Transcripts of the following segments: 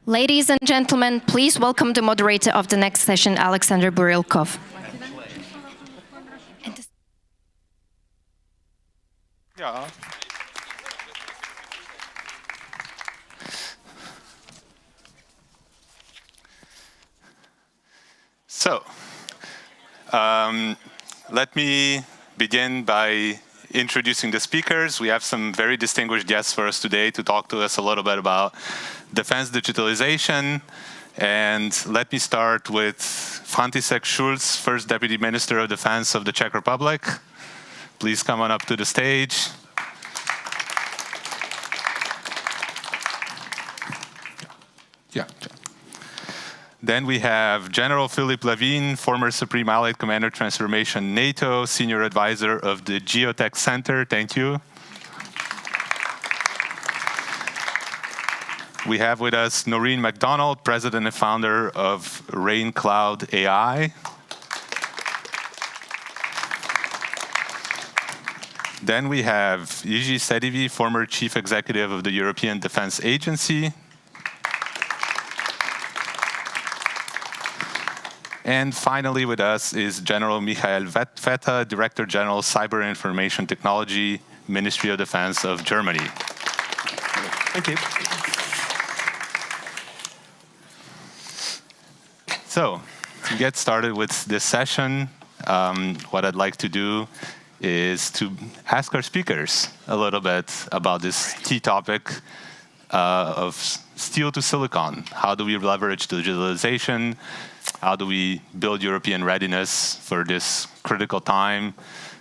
Ladies and gentlemen, please welcome the moderator of the next session, Alexandr Burilkov. Yeah. So, let me begin by introducing the speakers. We have some very distinguished guests for us today to talk to us a little bit about defense digitalization. And let me start with František Schulz, First Deputy Minister of Defense of the Czech Republic. Please come on up to the stage. Yeah. Then we have General Philippe Lavigne, former Supreme Allied Commander Transformation NATO, Senior Advisor of the GeoTech Center. Thank you. We have with us Norine MacDonald, President and Founder of Rain Cloud AI. Then we have Jiří Šedivý, former Chief Executive of the European Defense Agency. And finally with us is General Michael Veta, Director General, Cyber Information Technology, Ministry of Defense of Germany. Thank you. So, to get started with this session, what I'd like to do is to ask our speakers a little bit about this key topic of steel to silicon. How do we leverage digitalization? How do we build European readiness for this critical time?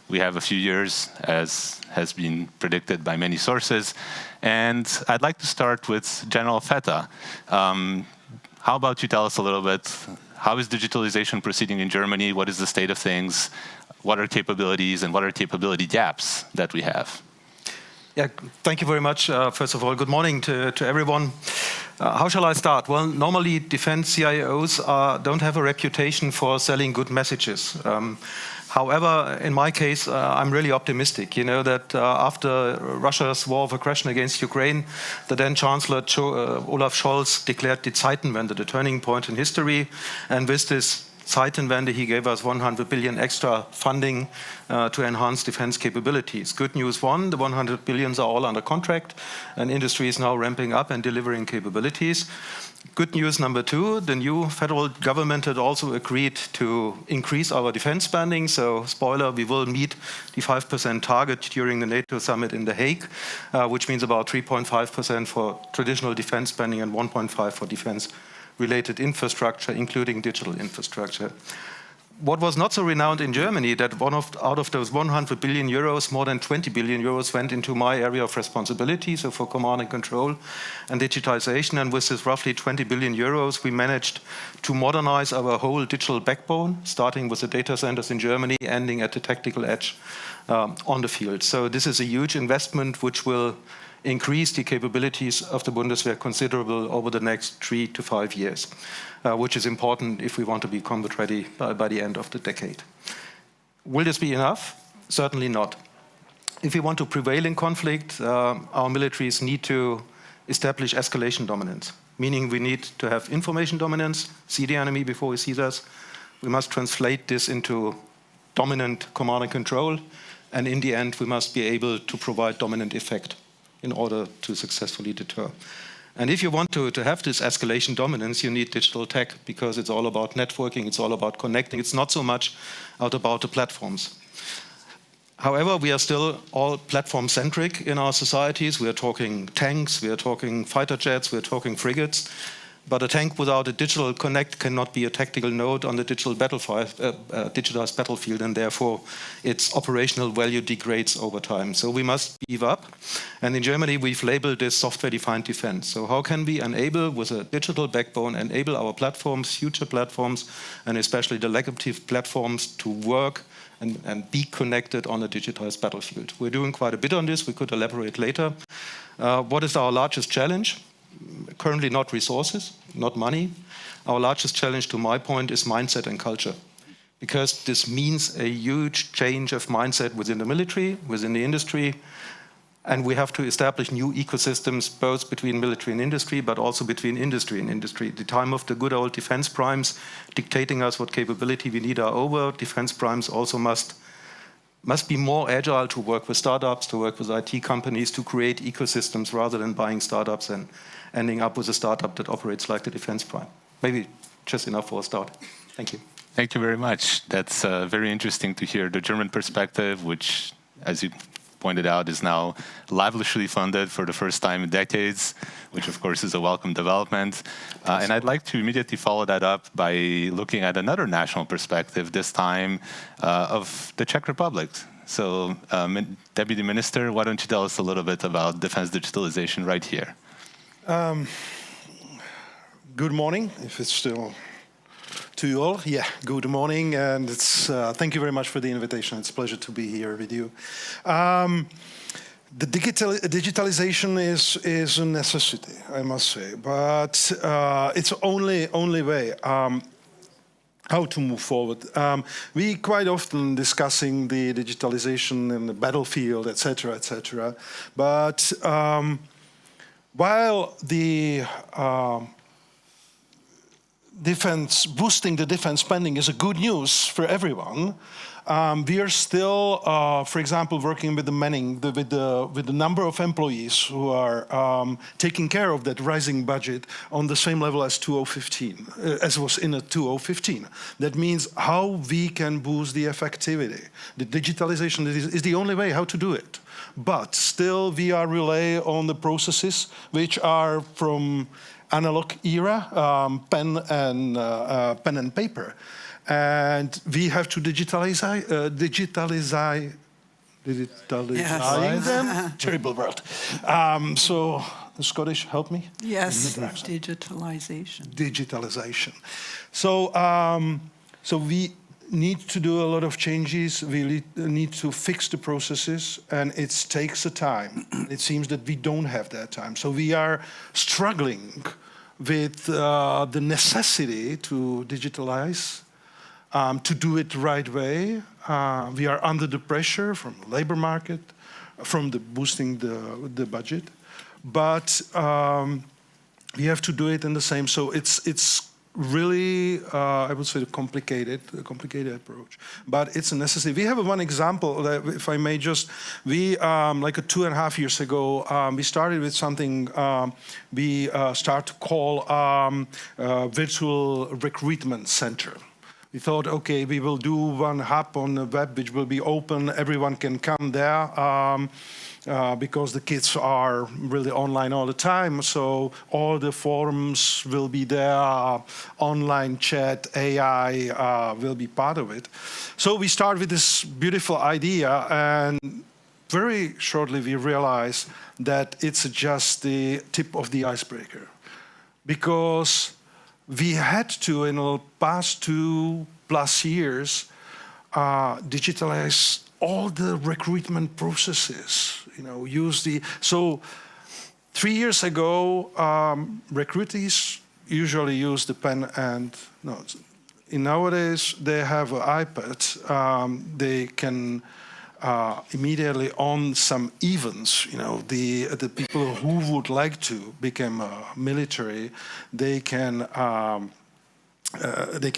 We have a few years, as has been predicted by many sources. And I'd like to start with General Veta. How about you tell us a little bit, how is digitalization proceeding in Germany? What is the state of things? What are capabilities and what are capability gaps that we have? Yeah, thank you very much. First of all, good morning to everyone. How shall I start? Well, normally defense CIOs don't have a reputation for selling good messages. However, in my case, I'm really optimistic. You know that after Russia's war of aggression against Ukraine, the then Chancellor Olaf Scholz declared the Zeitenwende, the turning point in history. And with this Zeitenwende, he gave us 100 billion extra funding to enhance defense capabilities. Good news one, the 100 billions are all under contract, and industry is now ramping up and delivering capabilities. Good news number two, the new federal government had also agreed to increase our defense spending. So, spoiler, we will meet the 5% target during the NATO summit in The Hague, which means about 3.5% for traditional defense spending and 1.5% for defense-related infrastructure, including digital infrastructure. What was not so renowned in Germany, that out of those 100 billion euros, more than 20 billion euros went into my area of responsibility, so for command and control and digitization. And with this roughly 20 billion euros, we managed to modernize our whole digital backbone, starting with the data centers in Germany, ending at the tactical edge on the field. So this is a huge investment which will increase the capabilities of the Bundeswehr considerably over the next 3 to 5 years, which is important if we want to be combat ready by the end of the decade. Will this be enough? Certainly not. If we want to prevail in conflict, our militaries need to establish escalation dominance, meaning we need to have information dominance, see the enemy before he sees us. We must translate this into dominant command and control, and in the end, we must be able to provide dominant effect in order to successfully deter. And if you want to have this escalation dominance, you need digital tech, because it's all about networking, it's all about connecting. It's not so much about the platforms. However, we are still all platform-centric in our societies. We are talking tanks, we are talking fighter jets, we are talking frigates. But a tank without a digital connect cannot be a tactical node on the digital digitized battlefield, and therefore its operational value degrades over time. So we must beef up. And in Germany, we've labeled this software-defined defense. So how can we enable, with a digital backbone, enable our platforms, future platforms, and especially the legacy platforms to work and be connected on a digitized battlefield? We're doing quite a bit on this. We could elaborate later. What is our largest challenge? Currently not resources, not money. Our largest challenge, to my point, is mindset and culture. Because this means a huge change of mindset within the military, within the industry. And we have to establish new ecosystems, both between military and industry, but also between industry and industry. The time of the good old defense primes dictating us what capability we need are over. Defense primes also must be more agile to work with startups, to work with IT companies, to create ecosystems rather than buying startups and ending up with a startup that operates like the defense prime. Maybe just enough for a start. Thank you. Thank you very much. That's very interesting to hear the German perspective, which, as you pointed out, is now lavishly funded for the first time in decades, which of course is a welcome development. And I'd like to immediately follow that up by looking at another national perspective, this time of the Czech Republic. So, Deputy Minister, why don't you tell us a little bit about defense digitalization right here? Good morning, if it's still to you all. Yeah, good morning, and it's thank you very much for the invitation. It's a pleasure to be here with you. The digitalization is a necessity, I must say, but it's only way how to move forward. We quite often discussing the digitalization in the battlefield, etc., etc. But while the boosting the defense spending is a good news for everyone, we are still, for example, working with the manning, with the number of employees who are taking care of that rising budget on the same level as 2015, as was in 2015. That means how we can boost the effectivity. The digitalization is the only way how to do it. But still, we are rely on the processes which are from analog era, pen and paper, and we have to digitalize them. Terrible word. So, the Scottish, help me. Yes, digitalization. Digitalization. So, so we need to do a lot of changes. We need to fix the processes, and it takes a time. It seems that we don't have that time. So we are struggling with the necessity to digitalize, to do it the right way. We are under the pressure from the labor market, from the boosting the budget, but we have to do it in the same. So it's really, I would say, a complicated approach, but it's a necessity. We have one example, if I may just, we, like 2.5 years ago, we started with something we start to call virtual recruitment center. We thought, okay, we will do one hub on the web which will be open, everyone can come there, because the kids are really online all the time, so all the forums will be there, online chat, AI will be part of it. So we start with this beautiful idea, and very shortly we realize that it's just the tip of the icebreaker, because we had to, in the past 2+ years, digitalize all the recruitment processes, so 3 years ago, recruitees usually use the pen and notes. Nowadays, they have an iPad. They can immediately on some events, the people who would like to become military, they can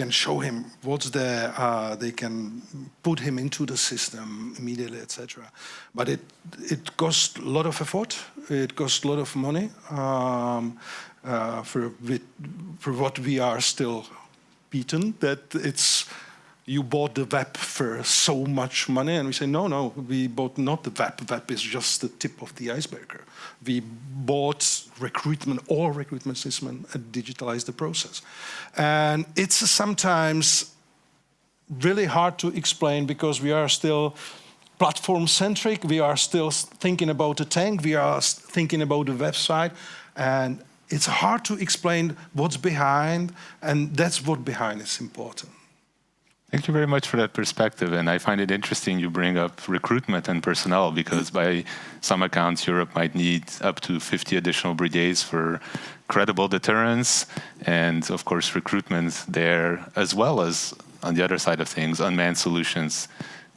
show him what's there, they can put him into the system immediately, etc. But it costs a lot of effort, it costs a lot of money for what we are still beaten, that it's, you bought the web for so much money, and we say, no, we bought not the web. Web is just the tip of the iceberg. We bought all recruitment system and digitalized the process. And it's sometimes really hard to explain because we are still platform-centric, we are still thinking about the tank, we are thinking about the website, and it's hard to explain what's behind, and that's what behind is important. Thank you very much for that perspective, and I find it interesting you bring up recruitment and personnel, because by some accounts Europe might need up to 50 additional brigades for credible deterrence, and of course recruitment there, as well as on the other side of things, unmanned solutions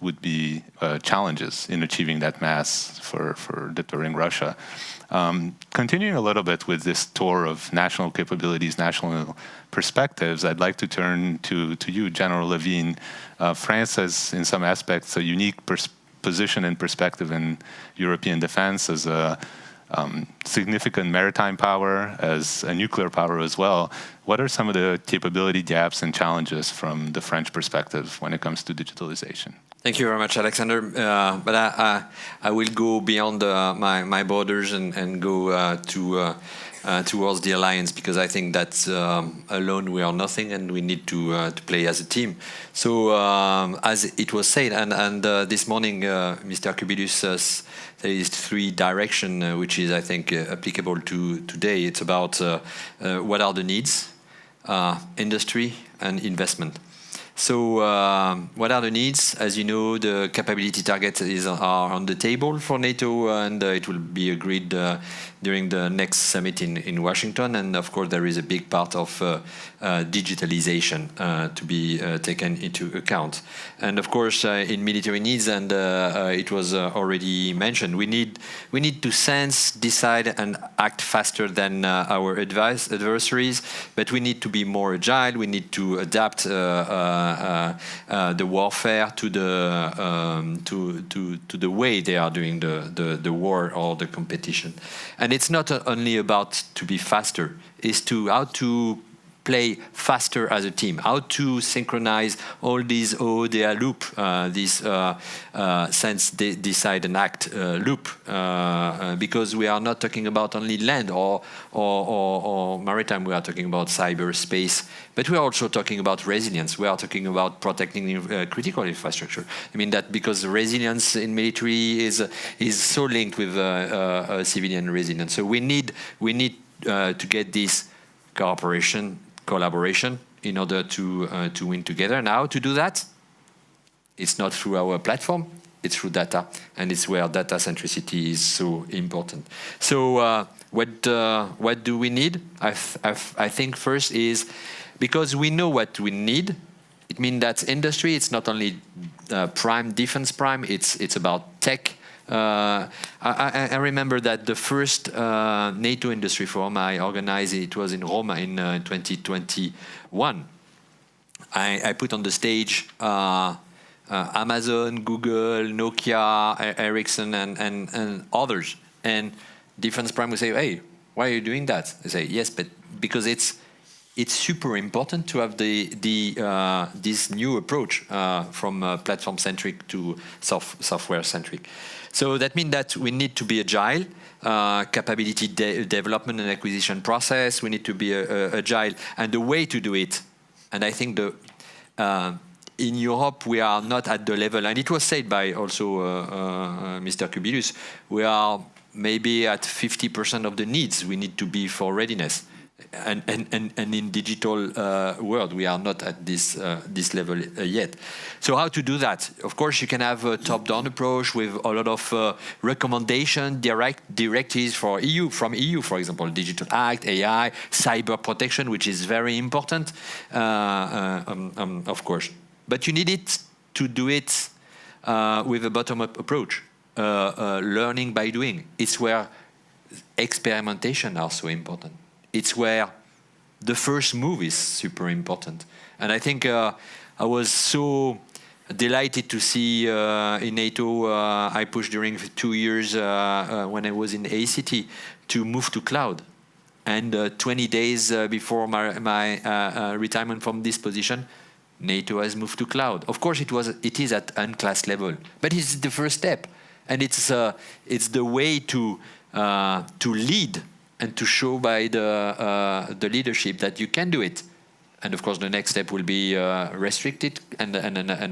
would be challenges in achieving that mass for deterring Russia. Continuing a little bit with this tour of national capabilities, national perspectives, I'd like to turn to you, General Lavigne. France has, in some aspects, a unique position and perspective in European defense as a significant maritime power, as a nuclear power as well. What are some of the capability gaps and challenges from the French perspective when it comes to digitalization? Thank you very much, Alexander. But I will go beyond my borders and go towards the alliance, because I think that alone we are nothing, and we need to play as a team. So as it was said, and this morning Mr. Kubilius there is 3 directions which is, I think, applicable to today. It's about what are the needs, industry and investment. So what are the needs? As you know, the capability targets are on the table for NATO, and it will be agreed during the next summit in Washington. And of course, there is a big part of digitalization to be taken into account. And of course, in military needs, and it was already mentioned, we need to sense, decide, and act faster than our adversaries. But we need to be more agile. We need to adapt the warfare to the way they are doing the war or the competition. And it's not only about to be faster, it's to how to play faster as a team, how to synchronize all these ODA loop, this sense, decide and act loop, because we are not talking about only land or maritime, we are talking about cyberspace, but we are also talking about resilience. We are talking about protecting critical infrastructure. I mean that because resilience in military is so linked with civilian resilience. So we need to get this collaboration in order to win together. And how to do that? It's not through our platform, it's through data, and it's where data centricity is so important. So what do we need? I think first is, because we know what we need, it means that industry, it's not only prime, defense prime, it's about tech. I remember that the first NATO industry forum I organized, it was in Rome in 2021. I put on the stage Amazon, Google, Nokia, Ericsson, and others. And defense prime will say, "Hey, why are you doing that?" I say, "Yes, but because it's super important to have this new approach from platform-centric to software-centric." So that means that we need to be agile, capability development and acquisition process. We need to be agile, and the way to do it. And I think in Europe we are not at the level, and it was said by also Mr. Kubilius, we are maybe at 50% of the needs we need to be for readiness. And in digital world, we are not at this level yet. So how to do that? Of course, you can have a top-down approach with a lot of recommendation, directives from EU, for example, Digital Act, AI, cyber protection, which is very important, of course. But you need it to do it with a bottom-up approach, learning by doing. It's where experimentation are so important. It's where the first move is super important. And I think I was so delighted to see in NATO, I pushed during 2 years when I was in ACT to move to cloud. And 20 days before my retirement from this position, NATO has moved to cloud. Of course, it is at unclass level, but it's the first step. And it's the way to lead and to show by the leadership that you can do it. And of course, the next step will be restricted and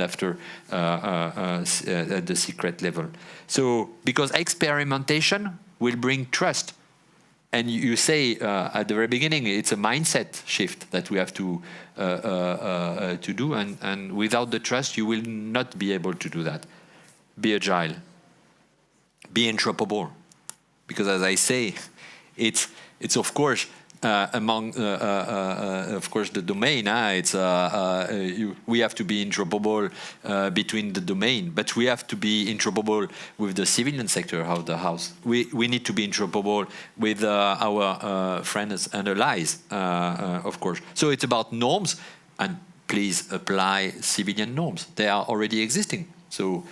after at the secret level. So, because experimentation will bring trust. And you say at the very beginning, it's a mindset shift that we have to do. And without the trust, you will not be able to do that. Be agile. Be interoperable. Because as I say, it's of course among, of course, the domain. We have to be interoperable between the domain, but we have to be interoperable with the civilian sector of the house. We need to be interoperable with our friends and allies, of course. So it's about norms, and please apply civilian norms. They are already existing. So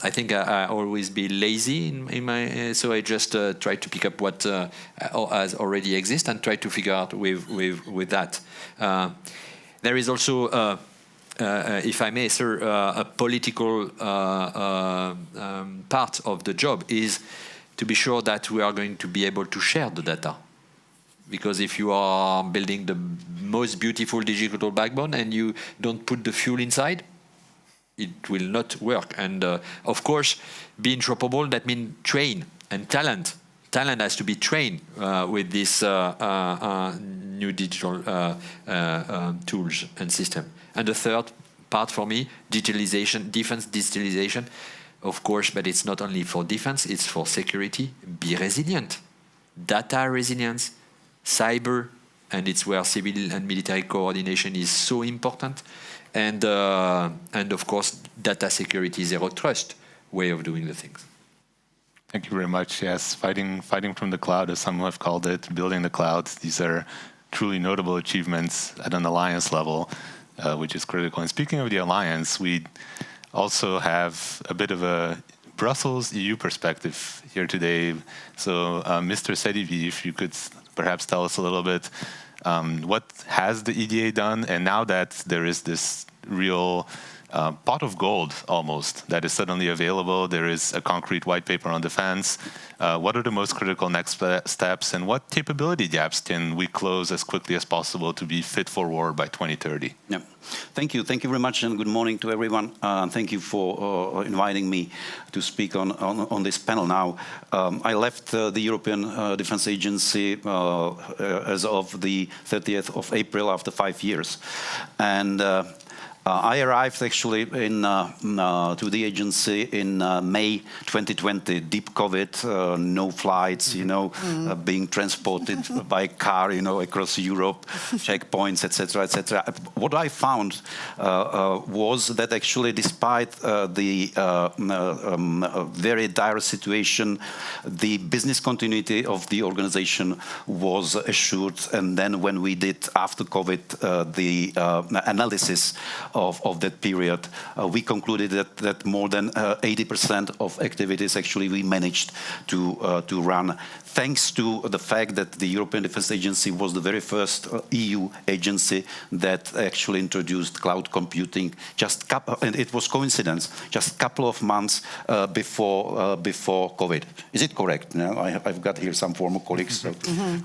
I think I always be lazy in my, so I just try to pick up what has already exist and try to figure out with that. There is also, if I may, sir, a political part of the job is to be sure that we are going to be able to share the data. Because if you are building the most beautiful digital backbone and you don't put the fuel inside, it will not work. And of course, be interoperable, that means train and talent. Talent has to be trained with this new digital tools and system. And the third part for me, digitalization, defense digitalization, of course, but it's not only for defense, it's for security. Be resilient. Data resilience, cyber, and it's where civil and military coordination is so important. And of course, data security, zero trust way of doing the things. Thank you very much. Yes, fighting from the cloud, as some have called it, building the cloud. These are truly notable achievements at an alliance level, which is critical. And speaking of the alliance, we also have a bit of a Brussels EU perspective here today. So, Mr. Šedivý, if you could perhaps tell us a little bit, what has the EDA done? And now that there is this real pot of gold almost that is suddenly available, there is a concrete white paper on defense. What are the most critical next steps, and what capability gaps can we close as quickly as possible to be fit for war by 2030? Yeah. Thank you very much, and good morning to everyone. Thank you for inviting me to speak on this panel now. I left the European Defence Agency as of the 30th of April after 5 years. And I arrived actually to the agency in May 2020, deep COVID, no flights, being transported by car, across Europe, checkpoints, etc., etc. What I found was that actually, despite the very dire situation, the business continuity of the organization was assured. And then when we did, after COVID, the analysis of that period, we concluded that more than 80% of activities actually we managed to run, thanks to the fact that the European Defence Agency was the very first EU agency that actually introduced cloud computing. And it was coincidence, just a couple of months before COVID. Is it correct? No, I've got here some former colleagues, so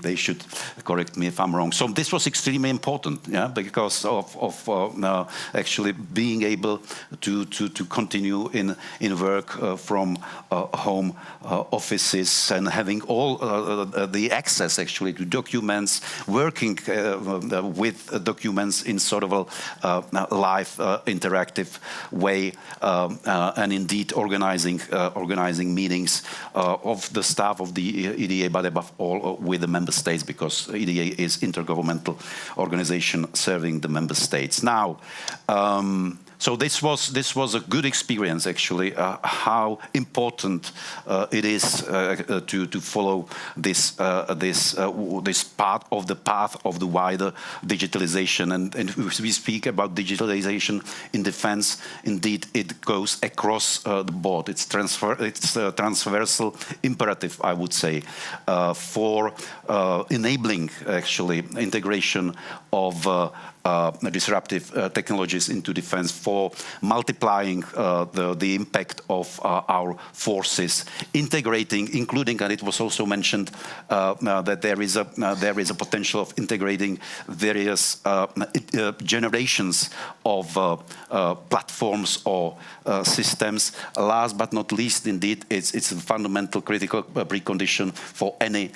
they should correct me if I'm wrong. So this was extremely important, because of actually being able to continue in work from home offices and having all the access actually to documents, working with documents in sort of a live interactive way, and indeed organizing meetings of the staff of the EDA, but above all with the member states, because EDA is intergovernmental organization serving the member states. Now, so this was a good experience, actually, how important it is to follow this part of the path of the wider digitalization. And if we speak about digitalization in defense, indeed it goes across the board. It's a transversal imperative, I would say, for enabling actually integration of disruptive technologies into defense, for multiplying the impact of our forces, integrating, including, and it was also mentioned that there is a potential of integrating various generations of platforms or systems. Last but not least, indeed, it's a fundamental critical precondition for any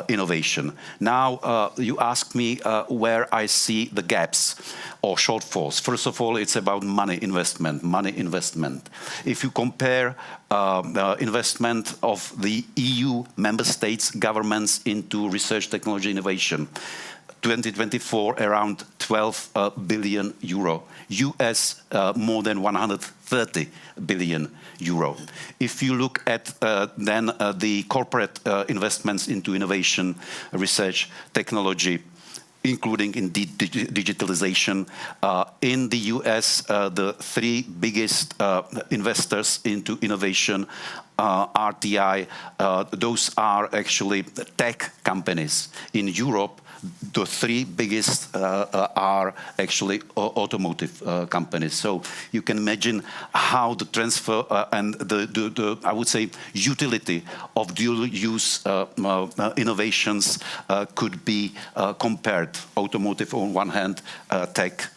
innovation. Now, you ask me where I see the gaps or shortfalls. First of all, it's about money. money investment. If you compare the investment of the EU member states governments into research, technology, innovation, 2024 around 12 billion euro, US more than 130 billion euro. If you look at then the corporate investments into innovation, research, technology, including in digitalization. In the US, the three biggest investors into innovation, RTI, those are actually tech companies. In Europe, the three biggest are actually automotive companies. So you can imagine how the transfer and the I would say utility of dual-use innovations could be compared. Automotive on one hand, techs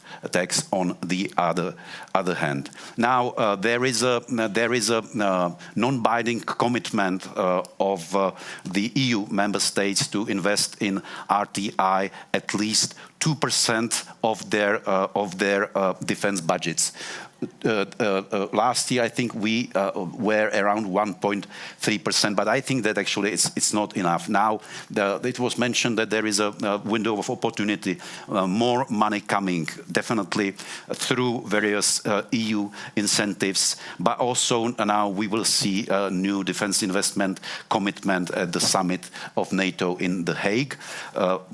on the other hand. Now there is a non-binding commitment of the EU member states to invest in RTI at least 2% of their defense budgets. Last year, I think we were around 1.3%, but I think that actually it's not enough. Now, it was mentioned that there is a window of opportunity, more money coming, definitely through various EU incentives, but also now we will see a new defense investment commitment at the summit of NATO in The Hague,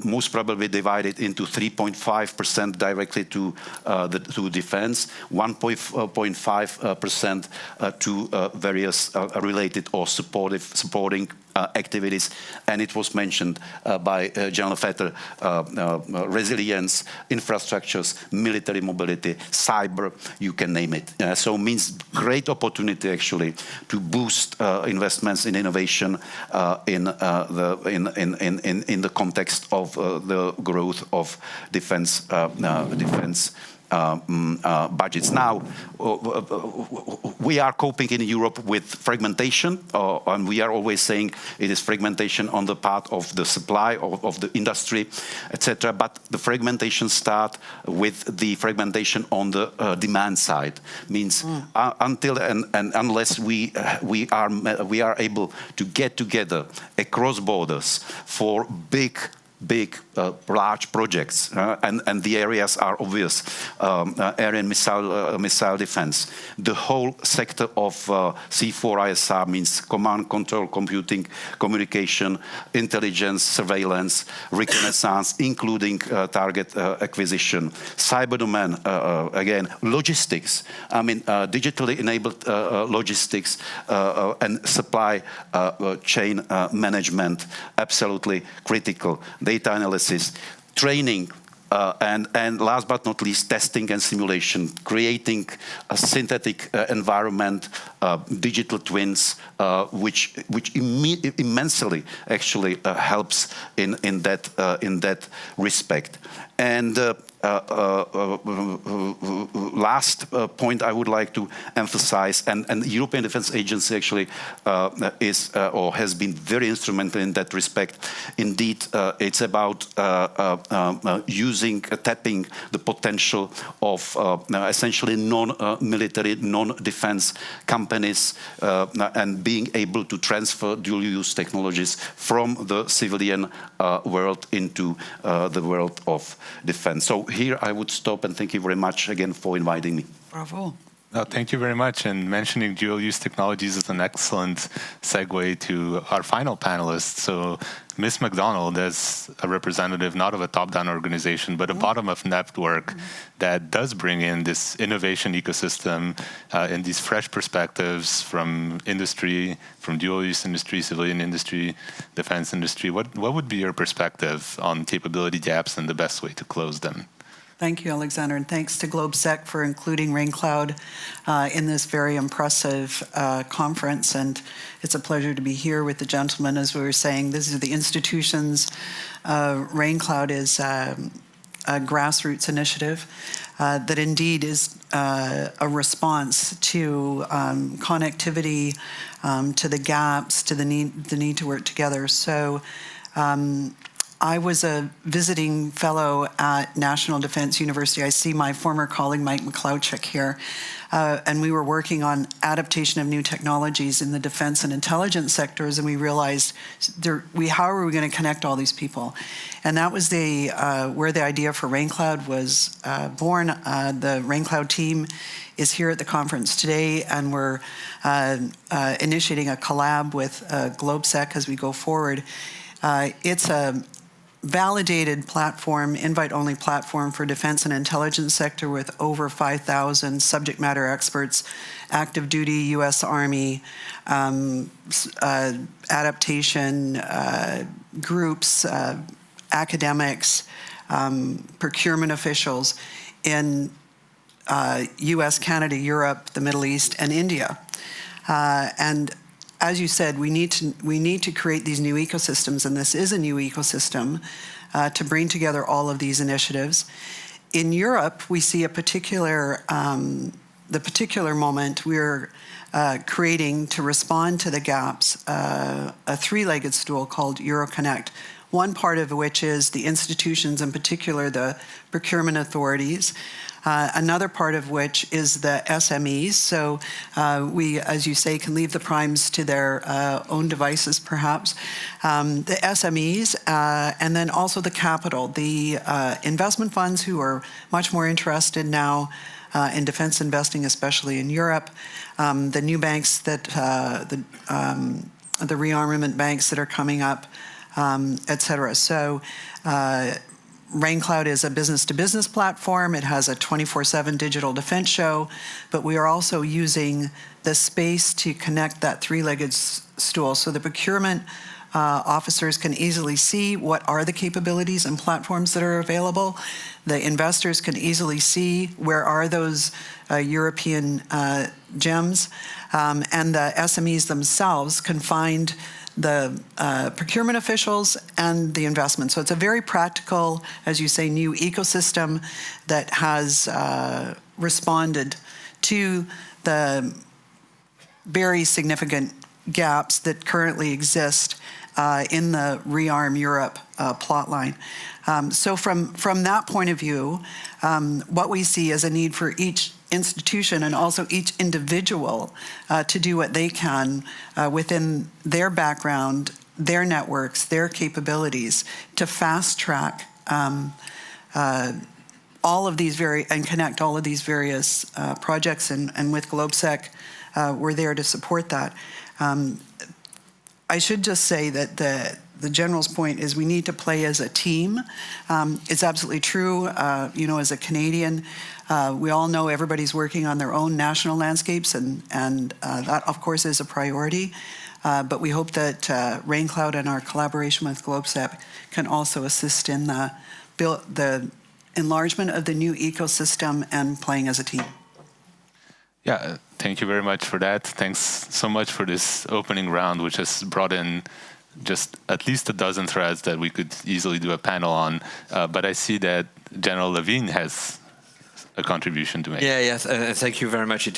most probably divided into 3.5% directly to defense, 1.5% to various related or supporting activities, and it was mentioned by General Vetter, resilience, infrastructures, military mobility, cyber, you can name it. So it means great opportunity actually to boost investments in innovation in the context of the growth of defense budgets. Now, we are coping in Europe with fragmentation, and we are always saying it is fragmentation on the part of the supply, of the industry, etc. But the fragmentation starts with the fragmentation on the demand side. Means until and unless we are able to get together across borders for big, large projects, and the areas are obvious, air and missile defense. The whole sector of C4ISR means command, control, computing, communication, intelligence, surveillance, reconnaissance, including target acquisition, cyber domain, again, logistics. I mean, digitally enabled logistics and supply chain management, absolutely critical. Data analysis, training, and last but not least, testing and simulation, creating a synthetic environment, digital twins, which immensely actually helps in that respect. And last point I would like to emphasize, and the European Defence Agency actually is or has been very instrumental in that respect. Indeed, it's about tapping the potential of essentially non-military, non-defense companies and being able to transfer dual-use technologies from the civilian world into the world of defense. So here I would stop and thank you very much again for inviting me. Bravo. Thank you very much. And mentioning dual-use technologies is an excellent segue to our final panelist. So Ms. MacDonald, as a representative not of a top-down organization, but a bottom-up network that does bring in this innovation ecosystem and these fresh perspectives from industry, from dual-use industry, civilian industry, defense industry. What would be your perspective on capability gaps and the best way to close them? Thank you, Alexandr, and thanks to GLOBSEC for including RainCloud in this very impressive conference. And it's a pleasure to be here with the gentlemen. As we were saying, these are the institutions. RainCloud is a grassroots initiative that indeed is a response to connectivity, to the gaps, to the need to work together. So I was a visiting fellow at National Defense University. I see my former colleague Mike McLeodchik here. And we were working on adaptation of new technologies in the defense and intelligence sectors, and we realized how are we going to connect all these people? And that was where the idea for RainCloud was born. The RainCloud team is here at the conference today, and we're initiating a collab with GLOBSEC as we go forward. It's a validated platform, invite-only platform for defense and intelligence sector with over 5,000 subject matter experts, active duty U.S. Army, adaptation groups, academics, procurement officials in U.S., Canada, Europe, the Middle East, and India. And as you said, we need to create these new ecosystems, and this is a new ecosystem to bring together all of these initiatives. In Europe, we see the particular moment we're creating to respond to the gaps, a three-legged stool called EuroConnect. One part of which is the institutions, in particular the procurement authorities. Another part of which is the SMEs. So we, as you say, can leave the primes to their own devices, perhaps. The SMEs, and then also the capital, the investment funds who are much more interested now in defense investing, especially in Europe. The new banks that, the rearmament banks that are coming up, et cetera. So RainCloud is a business-to-business platform. It has a 24/7 digital defense show, but we are also using the space to connect that three-legged stool. So the procurement officers can easily see what are the capabilities and platforms that are available. The investors can easily see where are those European gems, and the SMEs themselves can find the procurement officials and the investment. So it's a very practical, as you say, new ecosystem that has responded to the very significant gaps that currently exist in the Rearm Europe plotline. So from that point of view, what we see is a need for each institution and also each individual to do what they can within their background, their networks, their capabilities to fast track all of these and connect all of these various projects, and with GLOBSEC, we're there to support that. I should just say that the general's point is we need to play as a team. It's absolutely true. As a Canadian, we all know everybody's working on their own national landscapes, and that, of course, is a priority. But we hope that RainCloud and our collaboration with GLOBSEC can also assist in the enlargement of the new ecosystem and playing as a team. Yeah, thank you very much for that. Thanks so much for this opening round, which has brought in just at least a dozen threads that we could easily do a panel on. But I see that General Lavigne has a contribution to make. Yes, thank you very much.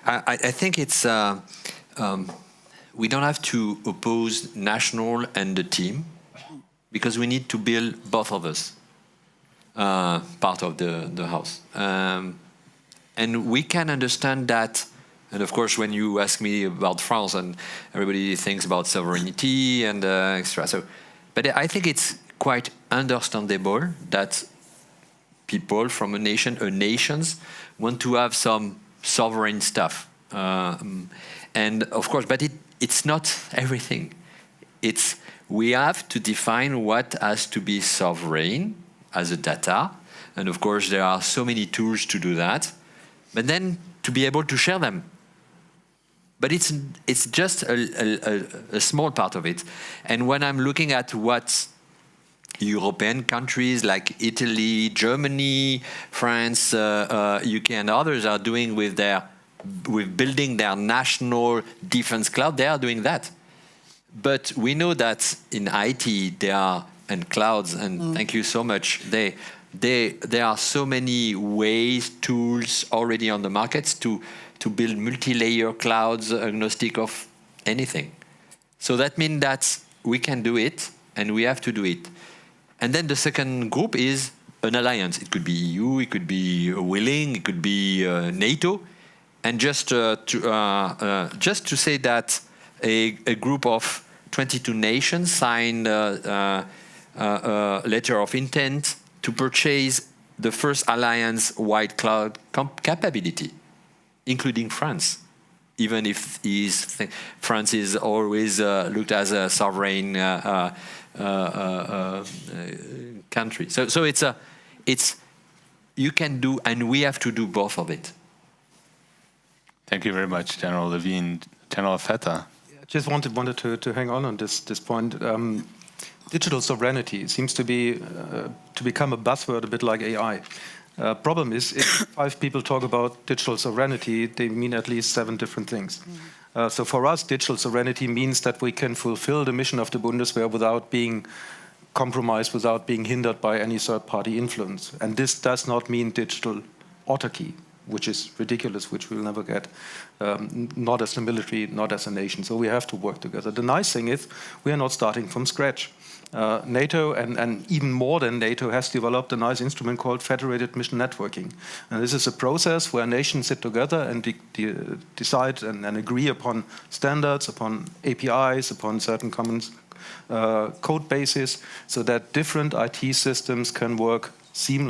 I think it's we don't have to oppose national and the team, because we need to build both of us part of the house. And we can understand that, and of course, when you ask me about France, and everybody thinks about sovereignty and extra. But I think it's quite understandable that people from nations want to have some sovereign stuff. And of course, but it's not everything. We have to define what has to be sovereign as a data. And of course, there are so many tools to do that. But then to be able to share them. But it's just a small part of it. And when I'm looking at what European countries like Italy, Germany, France, UK, and others are doing with building their national defense cloud, they are doing that. But we know that in IT and clouds, and thank you so much, there are so many ways, tools already on the markets to build multi-layer clouds agnostic of anything. So that means that we can do it, and we have to do it. And then the second group is an alliance. It could be EU, it could be willing, it could be NATO. And just to say that a group of 22 nations signed a letter of intent to purchase the first alliance-wide cloud capability, including France, even if France is always looked as a sovereign country. So it's you can do, and we have to do both of it. Thank you very much, General Lavigne. General Feta. I just wanted to hang on this point. Digital sovereignty seems to become a buzzword, a bit like AI. Problem is, if 5 people talk about digital sovereignty, they mean at least 7 different things. So for us, digital sovereignty means that we can fulfill the mission of the Bundeswehr without being compromised, without being hindered by any third-party influence. And this does not mean digital autarky, which is ridiculous, which we'll never get, not as a military, not as a nation. So we have to work together. The nice thing is we are not starting from scratch. NATO, and even more than NATO, has developed a nice instrument called Federated Mission Networking. And this is a process where nations sit together and decide and agree upon standards, upon APIs, upon certain common code bases, so that different IT systems can work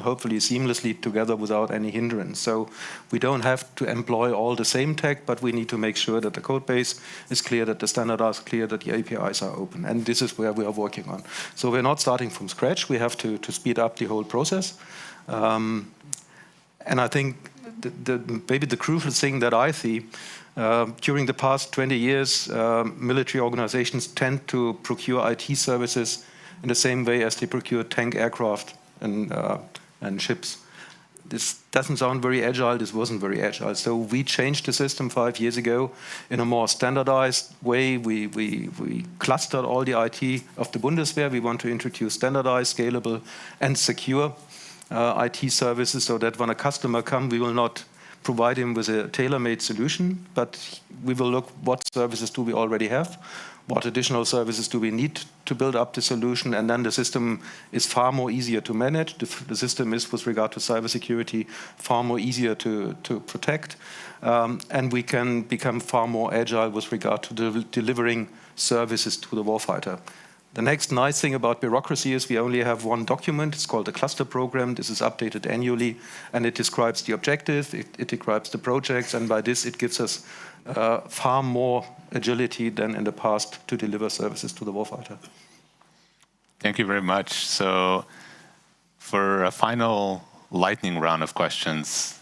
hopefully seamlessly together without any hindrance. So we don't have to employ all the same tech, but we need to make sure that the code base is clear, that the standards are clear, that the APIs are open. And this is where we are working on. So we're not starting from scratch. We have to speed up the whole process. And I think maybe the crucial thing that I see, during the past 20 years, military organizations tend to procure IT services in the same way as they procure tank aircraft and ships. This doesn't sound very agile. This wasn't very agile. So we changed the system 5 years ago in a more standardized way. We clustered all the IT of the Bundeswehr. We want to introduce standardized, scalable, and secure IT services, so that when a customer comes, we will not provide him with a tailor-made solution, but we will look what services do we already have, what additional services do we need to build up the solution, and then the system is far more easier to manage. The system is, with regard to cybersecurity, far more easier to protect, and we can become far more agile with regard to delivering services to the warfighter. The next nice thing about bureaucracy is we only have one document. It's called the cluster program. This is updated annually, and it describes the objective, it describes the projects, and by this it gives us far more agility than in the past to deliver services to the warfighter. Thank you very much. So for a final lightning round of questions,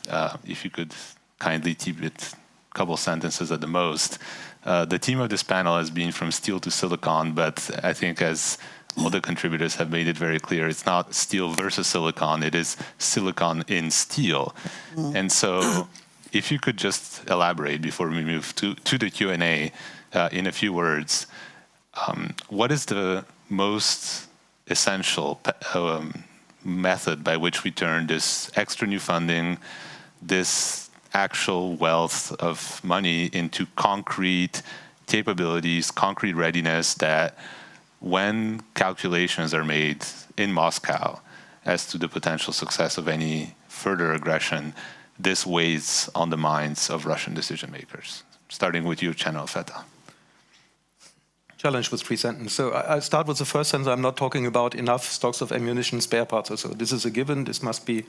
if you could kindly keep it a couple sentences at the most. The theme of this panel has been from steel to silicon, but I think, as all the contributors have made it very clear, it's not steel versus silicon, it is silicon in steel. And so if you could just elaborate before we move to the Q&A in a few words, what is the most essential method by which we turn this extra new funding, this actual wealth of money, into concrete capabilities, concrete readiness, that when calculations are made in Moscow as to the potential success of any further aggression, this weighs on the minds of Russian decision makers? Starting with you, General Feta. Challenge with 3 sentences. So I start with the first sentence. I'm not talking about enough stocks of ammunition, spare parts or so. This is a given. This must be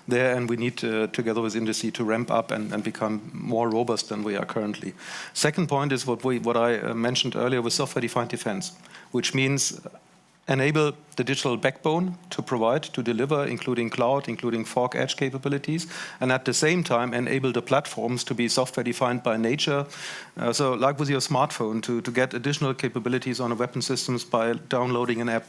there, and we need to, together with industry, to ramp up and become more robust than we are currently. Second point is what I mentioned earlier with software-defined defense, which means enable the digital backbone to provide, to deliver, including cloud, including fog edge capabilities, and at the same time enable the platforms to be software-defined by nature. So like with your smartphone, to get additional capabilities on a weapon systems by downloading an app,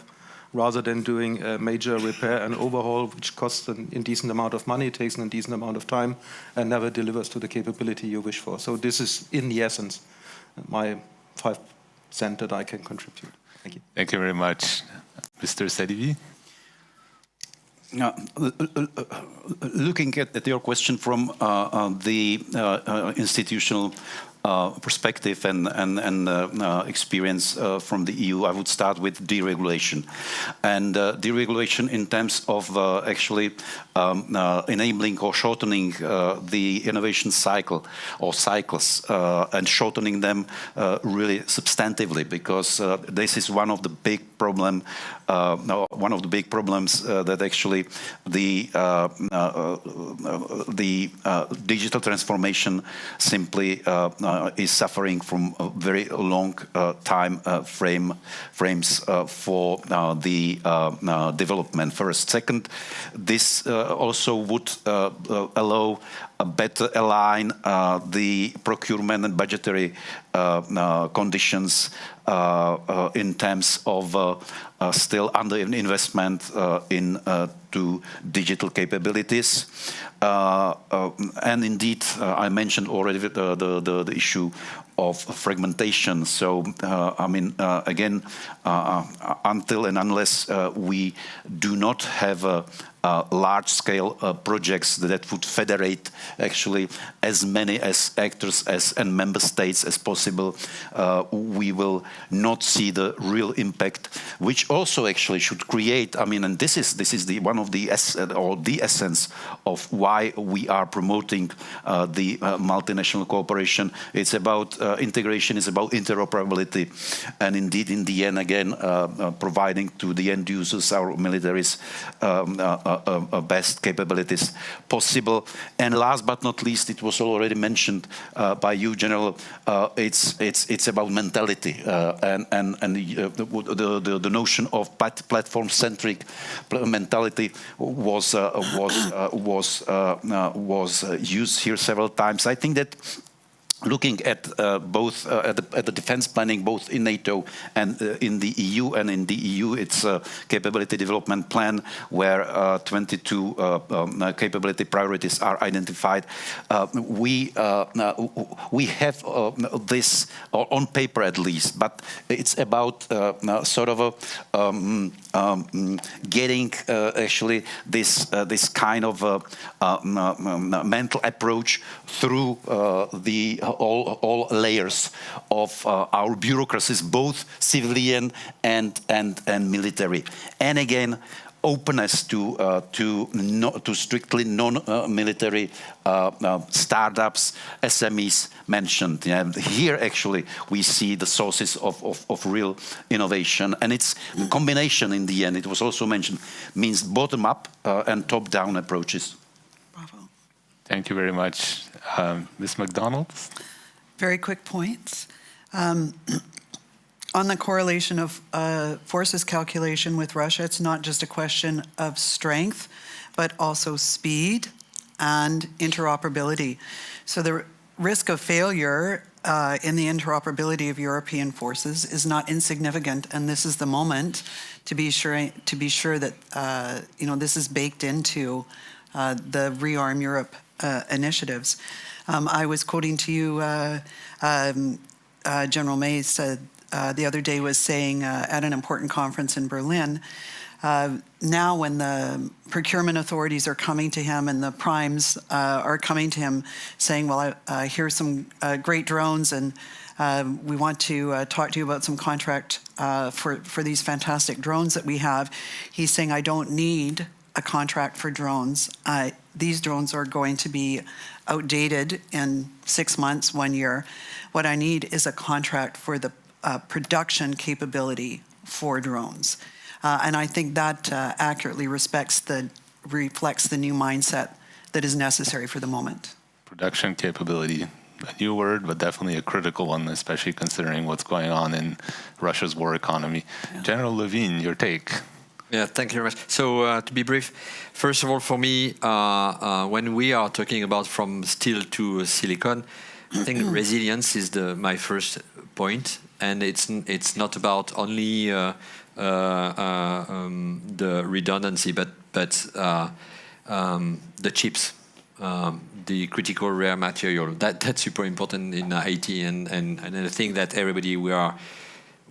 rather than doing a major repair and overhaul, which costs an indecent amount of money, takes an indecent amount of time, and never delivers to the capability you wish for. So this is, in the essence, my 5 cents that I can contribute. Thank you. Thank you very much. Mr. Šedivý? Looking at your question from the institutional perspective and experience from the EU, I would start with deregulation. And deregulation in terms of actually enabling or shortening the innovation cycle or cycles and shortening them really substantively, because this is one of the big problems that actually the digital transformation simply is suffering from a very long time frames for the development. First, second, this also would allow better align the procurement and budgetary conditions in terms of still under investment to digital capabilities. And indeed, I mentioned already the issue of fragmentation. So, I mean, again, until and unless we do not have large-scale projects that would federate actually as many as actors and member states as possible, we will not see the real impact, which also actually should create. I mean, and this is one of the essence of why we are promoting the multinational cooperation. It's about integration, it's about interoperability, and indeed, in the end, again, providing to the end users, our militaries, best capabilities possible. And last but not least, it was already mentioned by you, General. It's about mentality and the notion of platform-centric mentality was used here several times. I think that looking at both at the defense planning, both in NATO and in the EU, and in the EU, it's a capability development plan where 22 capability priorities are identified. We have this on paper at least, but it's about sort of getting actually this kind of mental approach through the all layers of our bureaucracies, both civilian and military, and again openness to strictly non-military startups, SMEs mentioned. Yeah, here actually we see the sources of real innovation, and it's a combination in the end. It was also mentioned, means bottom-up and top-down approaches. Bravo. Thank you very much. Ms. MacDonald? Very quick points. On the correlation of forces calculation with Russia, it's not just a question of strength, but also speed and interoperability. So the risk of failure in the interoperability of European forces is not insignificant, and this is the moment to be sure that this is baked into the Rearm Europe initiatives. I was quoting to you, General May said the other day was saying at an important conference in Berlin, now when the procurement authorities are coming to him and the primes are coming to him saying, well, here's some great drones and we want to talk to you about some contract for these fantastic drones that we have. He's saying, I don't need a contract for drones. These drones are going to be outdated in 6 months, 1 year. What I need is a contract for the production capability for drones. And I think that accurately reflects the new mindset that is necessary for the moment. Production capability, a new word, but definitely a critical one, especially considering what's going on in Russia's war economy. Yeah. General Lavigne, your take. Yeah, thank you very much. So to be brief, first of all, for me, when we are talking about from steel to silicon, I think resilience is my first point, and it's not about only the redundancy, but the chips, the critical rare material. That's super important in IT, and I think that everybody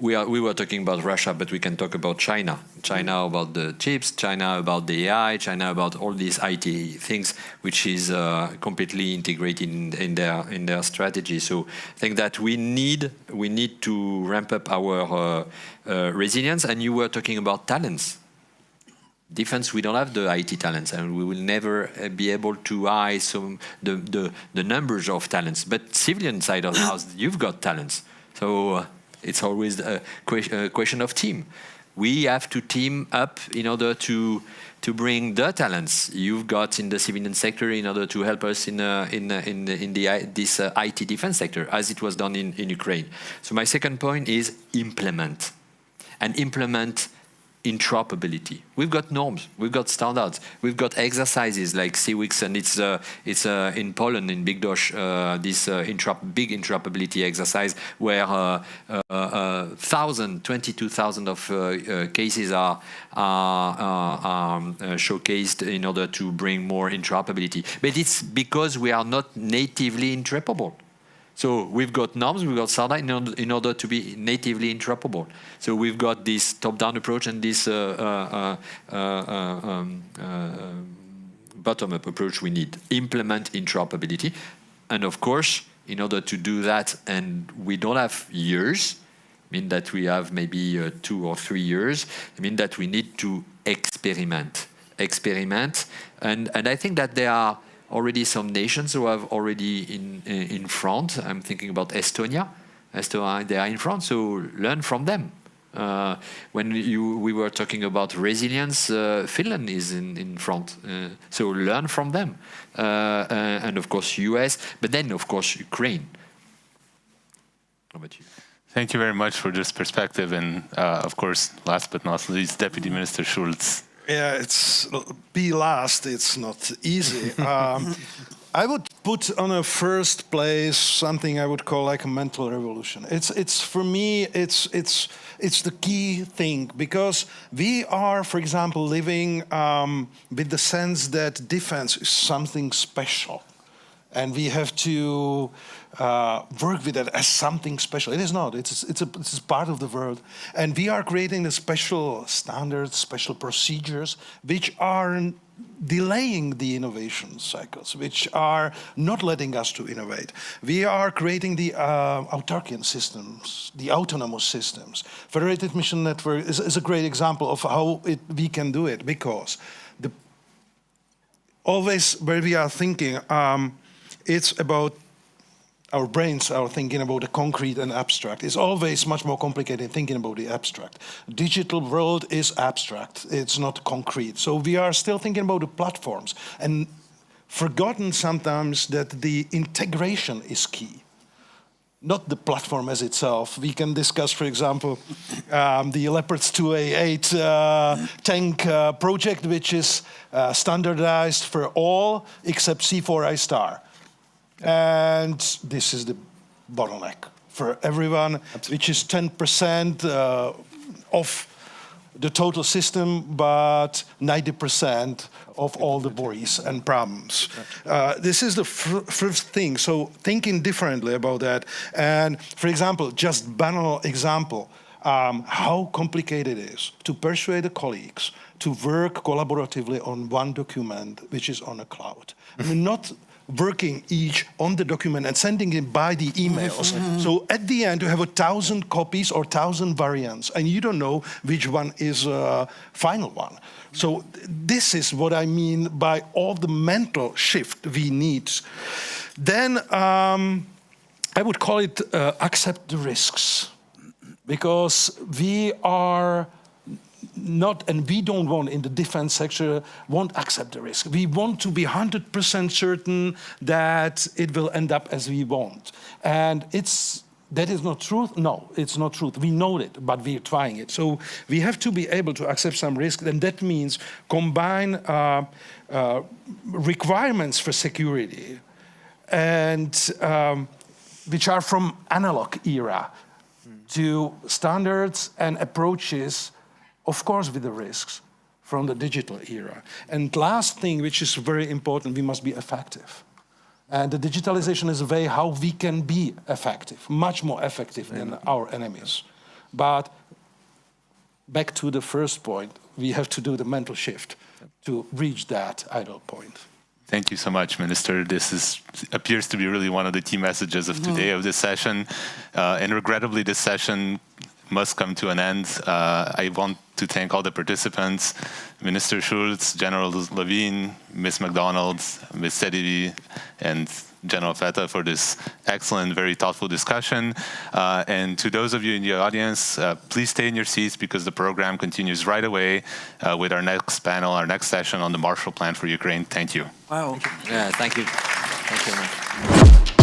we were talking about Russia, but we can talk about China. China about the chips, China about the AI, China about all these IT things, which is completely integrated in their strategy. So I think that we need to ramp up our resilience. And you were talking about talents. Defense, we don't have the IT talents, and we will never be able to hire the numbers of talents. But civilian side of the house, you've got talents. So it's always a question of team. We have to team up in order to bring the talents you've got in the civilian sector in order to help us in this IT defense sector, as it was done in Ukraine. So my second point is implement. And implement interoperability. We've got norms, we've got standards, we've got exercises like CWIX, and it's in Poland, in Bydgoszcz, this big interoperability exercise where 22,000 of cases are showcased in order to bring more interoperability. But it's because we are not natively interoperable. So we've got norms, we've got standards in order to be natively interoperable. So we've got this top-down approach and this bottom-up approach we need. Implement interoperability. And of course, in order to do that, and we don't have years, I mean that we have maybe 2 or 3 years, I mean that we need to experiment. And I think that there are already some nations who have already in front. I'm thinking about Estonia. They are in front, so learn from them. When we were talking about resilience, Finland is in front, so learn from them. And of course US, but then of course Ukraine. How about you? Thank you very much for this perspective, and of course, last but not least, Deputy Minister Schulz. Yeah, be last. It's not easy. I would put on a first place something I would call like a mental revolution. It's for me. It's the key thing, because we are, for example, living with the sense that defense is something special, and we have to work with it as something special. It is not. It's part of the world, and we are creating the special standards, special procedures, which are delaying the innovation cycles, which are not letting us to innovate. We are creating the autarkian systems, the autonomous systems. Federated Mission Network is a great example of how we can do it, because always where we are thinking, it's about our brains are thinking about the concrete and abstract. It's always much more complicated thinking about the abstract. Digital world is abstract. It's not concrete. So we are still thinking about the platforms and forgotten sometimes that the integration is key, not the platform as itself. We can discuss, for example, the Leopards 2A8 tank project, which is standardized for all except C4I star. And this is the bottleneck for everyone, which is 10% of the total system, but 90% of all the worries and problems. This is the first thing. So thinking differently about that. And for example, just banal example, how complicated it is to persuade the colleagues to work collaboratively on one document, which is on a cloud. I mean, not working each on the document and sending it by the emails. So at the end, you have 1,000 copies or 1,000 variants, and you don't know which one is final one. So this is what I mean by all the mental shift we need. Then I would call it accept the risks, because we are not, and we don't want in the defense sector, won't accept the risk. We want to be 100% certain that it will end up as we want. And that is not truth? No, it's not truth. We know it, but we're trying it. So we have to be able to accept some risk, and that means combine requirements for security, and which are from analog era to standards and approaches, of course, with the risks from the digital era. And last thing, which is very important, we must be effective. And the digitalization is a way how we can be effective, much more effective than our enemies. But back to the first point, we have to do the mental shift to reach that ideal point. Thank you so much, Minister. This appears to be really one of the key messages of today, of this session. And regrettably, this session must come to an end. I want to thank all the participants, Minister Schulz, General Lavigne, Ms. MacDonald, Ms. Šedivý, and General Feta for this excellent, very thoughtful discussion. And to those of you in the audience, please stay in your seats because the program continues right away with our next panel, our next session on the Marshall Plan for Ukraine. Thank you. Wow. Yeah, thank you. Thank you.